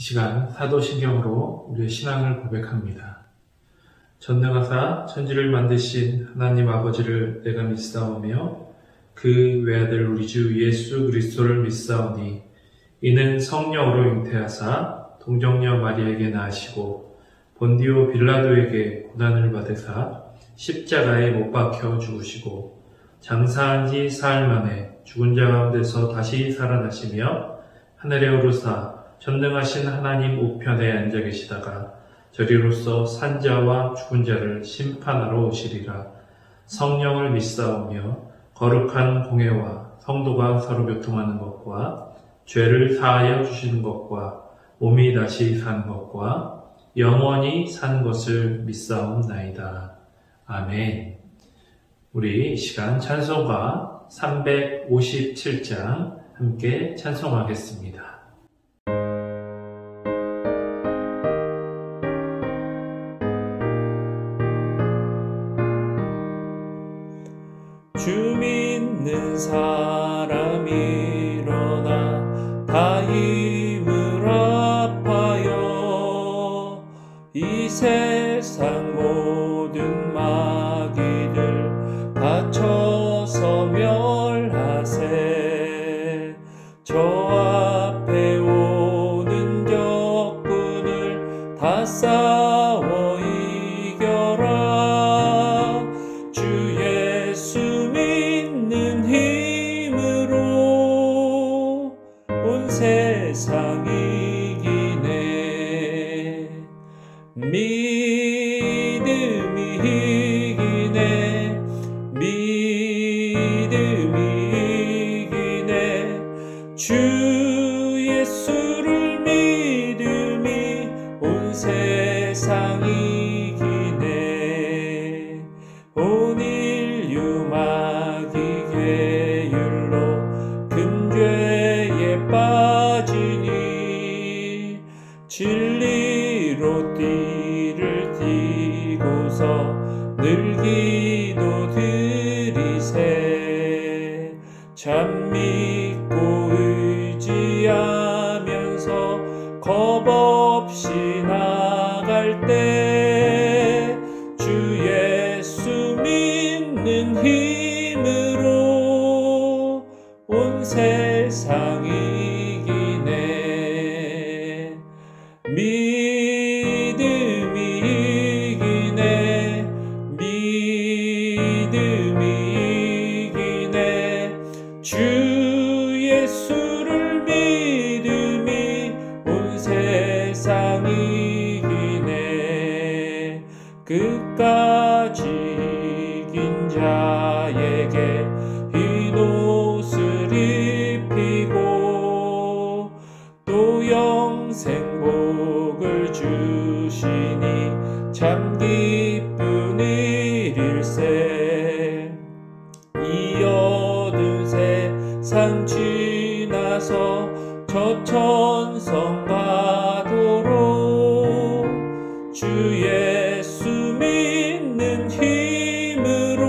시간 사도신경으로 우리의 신앙을 고백합니다. 전능하사 천지를 만드신 하나님 아버지를 내가 믿사오며 그 외아들 우리 주 예수 그리스도를 믿사오니 이는 성령으로 잉태하사 동정녀 마리아에게 낳으시고 본디오 빌라도에게 고난을 받으사 십자가에 못 박혀 죽으시고 장사한 지 사흘 만에 죽은 자 가운데서 다시 살아나시며 하늘에 오르사 전능하신 하나님 우편에 앉아 계시다가 저리로서 산자와 죽은 자를 심판하러 오시리라. 성령을 믿사오며 거룩한 공회와 성도가 서로 교통하는 것과 죄를 사하여 주시는 것과 몸이 다시 산 것과 영원히 산 것을 믿사옵나이다. 아멘. 우리 이 시간 찬송가 357장 함께 찬송하겠습니다. 주 믿는 사람 일어나 다 힘을 합하여 이 세상 모든 마귀들 다쳐서 멸하세. 저 앞에 오는 적군을 다 싸워 이겨라. 주 예수 믿는 힘으로 온 세상 이기네. 믿음이 이기네. 믿음이 이기네. 주 예수를 믿음이 온 세상 이기네. 온 인류 마귀 계율로 큰 죄에 빠지니 진리로 띠를 띠고서 늘 기도 드리세. 참 믿고 의지하면서 겁 없이 나갈 때 주 예수 믿는 힘으로 온 세상 이기네. 믿음이 이기네. 믿음이 이기네. 주 예수를 믿음이 온 세상 이기네. 끝까지 이긴 자에게 흰 옷을 입히고 또 영생 복을 주시니 참 기쁜 일일세. 이 어두운 세상 지나서 저 천성 가도록 주 예수 믿는 힘으로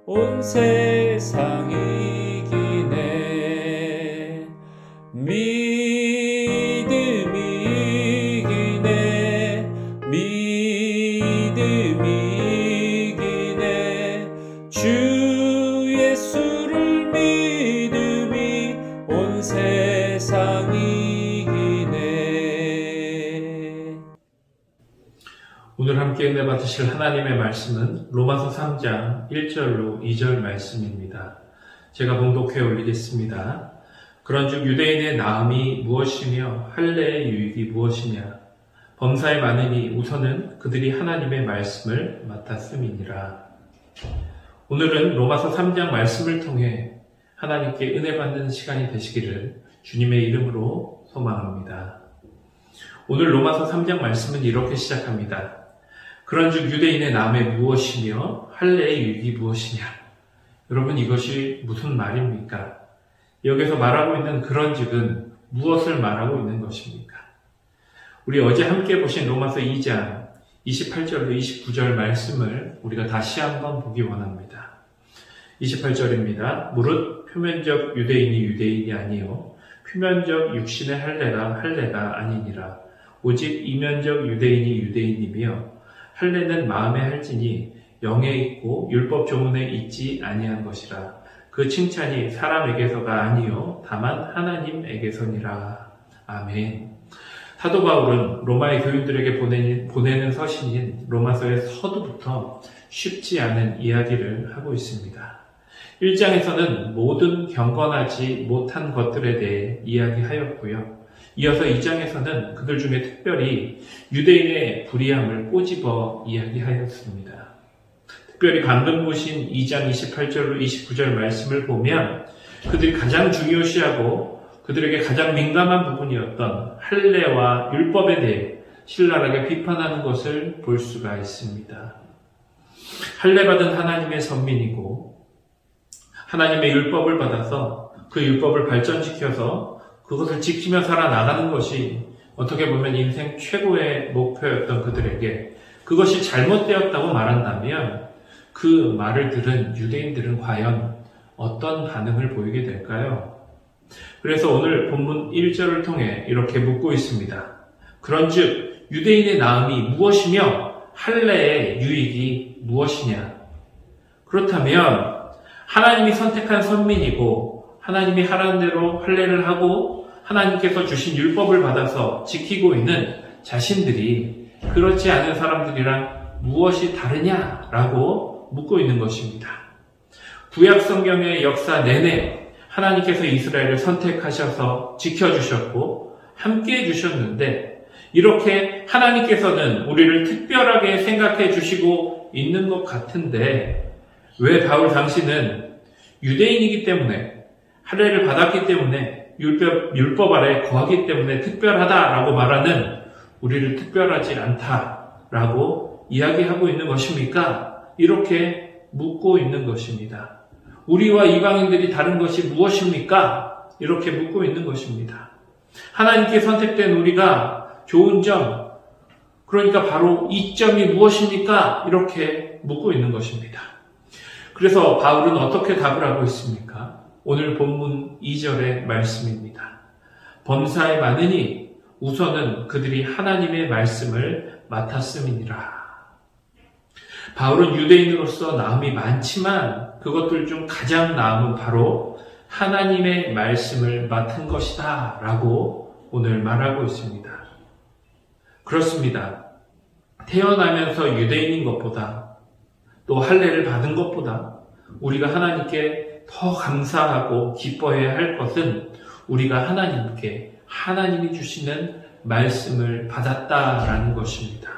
온 세상 이기네. 믿음이 이기네. 믿음이 이기네. 주 예수를 믿음이 온 세상 이기네. 오늘 함께 은혜 받으실 하나님의 말씀은 로마서 3장 1절로 2절 말씀입니다. 제가 봉독해 올리겠습니다. 그런즉 유대인의 나음이 무엇이며 할례의 유익이 무엇이냐? 범사에 많으니 우선은 그들이 하나님의 말씀을 맡았음이니라. 오늘은 로마서 3장 말씀을 통해 하나님께 은혜 받는 시간이 되시기를 주님의 이름으로 소망합니다. 오늘 로마서 3장 말씀은 이렇게 시작합니다. 그런즉 유대인의 나음이 무엇이며 할례의 유익이 무엇이냐? 여러분, 이것이 무슨 말입니까? 여기서 말하고 있는 그런즉은 무엇을 말하고 있는 것입니까? 우리 어제 함께 보신 로마서 2장 28절로 29절 말씀을 우리가 다시 한번 보기 원합니다. 28절입니다. 무릇 표면적 유대인이 아니요 표면적 육신의 할례가 아니니라. 오직 이면적 유대인이며 할례는 마음에 할지니 영에 있고 율법 조문에 있지 아니한 것이라. 그 칭찬이 사람에게서가 아니요 다만 하나님에게서니라. 아멘. 사도 바울은 로마의 교인들에게 보내는 서신인 로마서의 서두부터 쉽지 않은 이야기를 하고 있습니다. 1장에서는 모든 경건하지 못한 것들에 대해 이야기하였고요. 이어서 2장에서는 그들 중에 특별히 유대인의 불의함을 꼬집어 이야기하였습니다. 특별히 방금 보신 2장 28절로 29절 말씀을 보면 그들이 가장 중요시하고 그들에게 가장 민감한 부분이었던 할례와 율법에 대해 신랄하게 비판하는 것을 볼 수가 있습니다. 할례받은 하나님의 선민이고 하나님의 율법을 받아서 그 율법을 발전시켜서 그것을 지키며 살아나가는 것이 어떻게 보면 인생 최고의 목표였던 그들에게 그것이 잘못되었다고 말한다면 그 말을 들은 유대인들은 과연 어떤 반응을 보이게 될까요? 그래서 오늘 본문 1절을 통해 이렇게 묻고 있습니다. 그런즉 유대인의 나음이 무엇이며 할례의 유익이 무엇이냐? 그렇다면 하나님이 선택한 선민이고 하나님이 하라는 대로 할례를 하고 하나님께서 주신 율법을 받아서 지키고 있는 자신들이 그렇지 않은 사람들이랑 무엇이 다르냐라고 묻고 있는 것입니다. 구약 성경의 역사 내내 하나님께서 이스라엘을 선택하셔서 지켜주셨고 함께해 주셨는데 이렇게 하나님께서는 우리를 특별하게 생각해 주시고 있는 것 같은데 왜 바울 당신은 유대인이기 때문에 할례를 받았기 때문에 율법 아래 거하기 때문에 특별하다라고 말하는 우리를 특별하지 않다라고 이야기하고 있는 것입니까? 이렇게 묻고 있는 것입니다. 우리와 이방인들이 다른 것이 무엇입니까? 이렇게 묻고 있는 것입니다. 하나님께 선택된 우리가 좋은 점, 그러니까 바로 이 점이 무엇입니까? 이렇게 묻고 있는 것입니다. 그래서 바울은 어떻게 답을 하고 있습니까? 오늘 본문 2절의 말씀입니다. 범사에 많으니 우선은 그들이 하나님의 말씀을 맡았음이니라. 바울은 유대인으로서 나음이 많지만 그것들 중 가장 나음은 바로 하나님의 말씀을 맡은 것이다 라고 오늘 말하고 있습니다. 그렇습니다. 태어나면서 유대인인 것보다 또 할례를 받은 것보다 우리가 하나님께 더 감사하고 기뻐해야 할 것은 우리가 하나님이 주시는 말씀을 받았다라는 것입니다.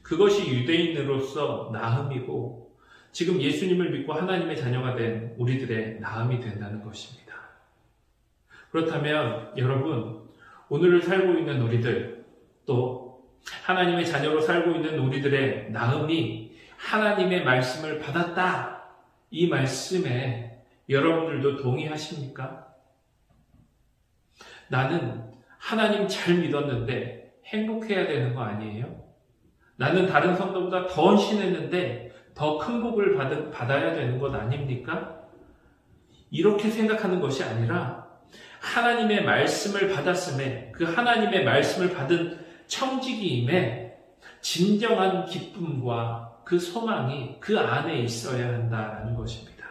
그것이 유대인으로서 나음이고 지금 예수님을 믿고 하나님의 자녀가 된 우리들의 나음이 된다는 것입니다. 그렇다면 여러분, 오늘을 살고 있는 우리들 또 하나님의 자녀로 살고 있는 우리들의 나음이 하나님의 말씀을 받았다. 이 말씀에 여러분들도 동의하십니까? 나는 하나님 잘 믿었는데 행복해야 되는 거 아니에요? 나는 다른 성도보다 더 헌신했는데 더 큰 복을 받아야 되는 것 아닙니까? 이렇게 생각하는 것이 아니라 하나님의 말씀을 받았음에 그 하나님의 말씀을 받은 청지기임에 진정한 기쁨과 그 소망이 그 안에 있어야 한다는 것입니다.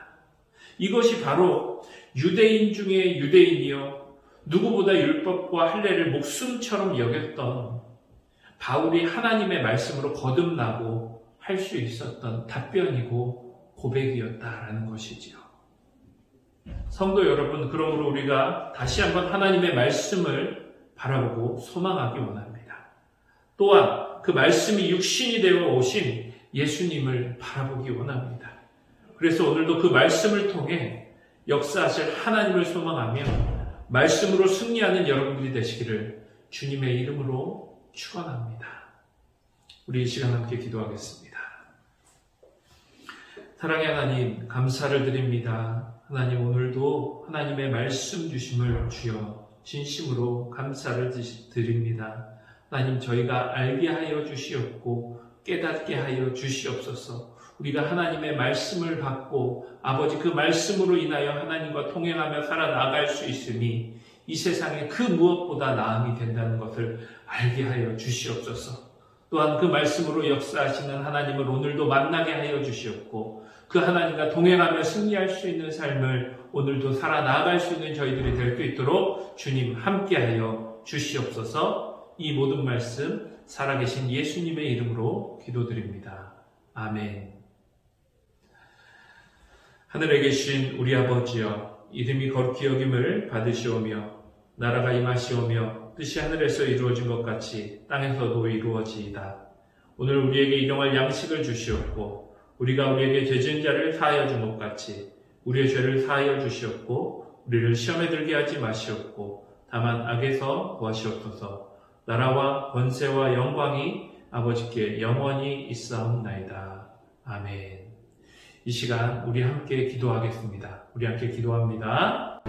이것이 바로 유대인 중에 유대인이요 누구보다 율법과 할례를 목숨처럼 여겼던 바울이 하나님의 말씀으로 거듭나고 할 수 있었던 답변이고 고백이었다라는 것이지요. 성도 여러분, 그러므로 우리가 다시 한번 하나님의 말씀을 바라보고 소망하기 원합니다. 또한 그 말씀이 육신이 되어 오신 예수님을 바라보기 원합니다. 그래서 오늘도 그 말씀을 통해 역사하실 하나님을 소망하며 말씀으로 승리하는 여러분들이 되시기를 주님의 이름으로 축원합니다. 우리 이 시간 함께 기도하겠습니다. 사랑의 하나님, 감사를 드립니다. 하나님, 오늘도 하나님의 말씀 주심을 주여 진심으로 감사를 드립니다. 하나님, 저희가 알게 하여 주시옵고 깨닫게 하여 주시옵소서. 우리가 하나님의 말씀을 받고 아버지 그 말씀으로 인하여 하나님과 통행하며 살아나갈 수 있으니 이 세상에 그 무엇보다 나음이 된다는 것을 알게 하여 주시옵소서. 또한 그 말씀으로 역사하시는 하나님을 오늘도 만나게 하여 주시옵고 그 하나님과 동행하며 승리할 수 있는 삶을 오늘도 살아나갈 수 있는 저희들이 될 수 있도록 주님 함께하여 주시옵소서. 이 모든 말씀 살아계신 예수님의 이름으로 기도드립니다. 아멘. 하늘에 계신 우리 아버지여, 이름이 거룩히 여김을 받으시오며 나라가 임하시오며 뜻이 하늘에서 이루어진 것 같이 땅에서도 이루어지이다. 오늘 우리에게 일용할 양식을 주시옵고 우리가 우리에게 죄 지은 자를 사하여 준 것 같이 우리의 죄를 사하여 주시옵고 우리를 시험에 들게 하지 마시옵고 다만 악에서 구하시옵소서. 나라와 권세와 영광이 아버지께 영원히 있사옵나이다. 아멘. 이 시간 우리 함께 기도하겠습니다. 우리 함께 기도합니다.